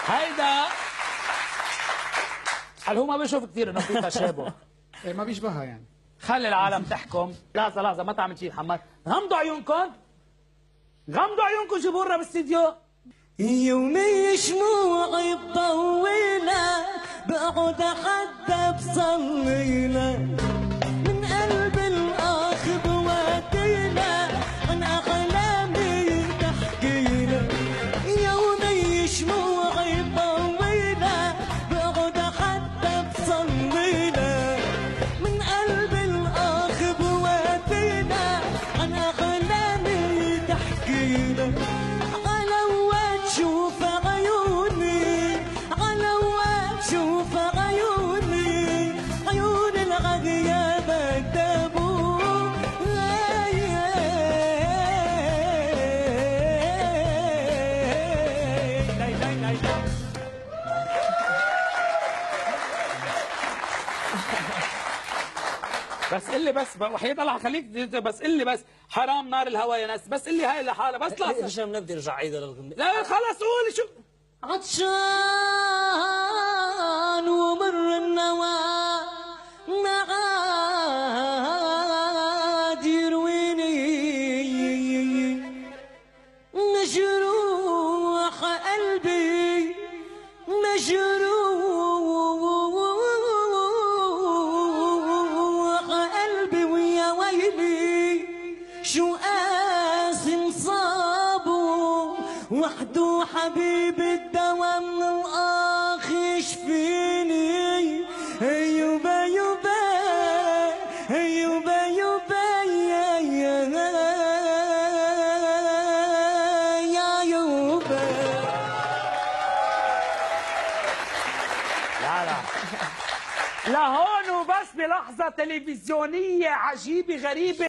هيدا هل هو ما بيشوف كثير انه في تشابه؟ إيه ما بيشبهها يعني. خلي العالم تحكم. لحظة ما تعمل شيء محمد. غمضوا عيونكم، غمضوا عيونكم، جيبوا لنا بالاستديو. يومي شموعي طويلة بقعد حتى بصليلة من قلب الأخ بواتيلة عن أحلامي تحكيلة. يومي شموعي طويلة بقعد حتى بصليلة من قلب الأخ بواتيلة عن أحلامي تحكيلة. شوف عيوني علوات، شوف عيوني عيون الغياب دابو. بس قل لي بس وحياة الله خليك بس قل لي بس حرام نار الهوى يا ناس، بس قل لي هاي الحالة بس. لا هشام نبدي نرجع عيدها للغنية. لا خلص قولي شو. عطشان ومر النوى ما عاد يرويني، مجروح قلبي مجروح قلبي ويا ويلي شو قاسم صابه وحده حبيب الدوا من الآخ يشفيني. يوبا يوبا يوبا يوبا يا يوبا. لا لهون وبس بلحظة تلفزيونية عجيبة غريبة.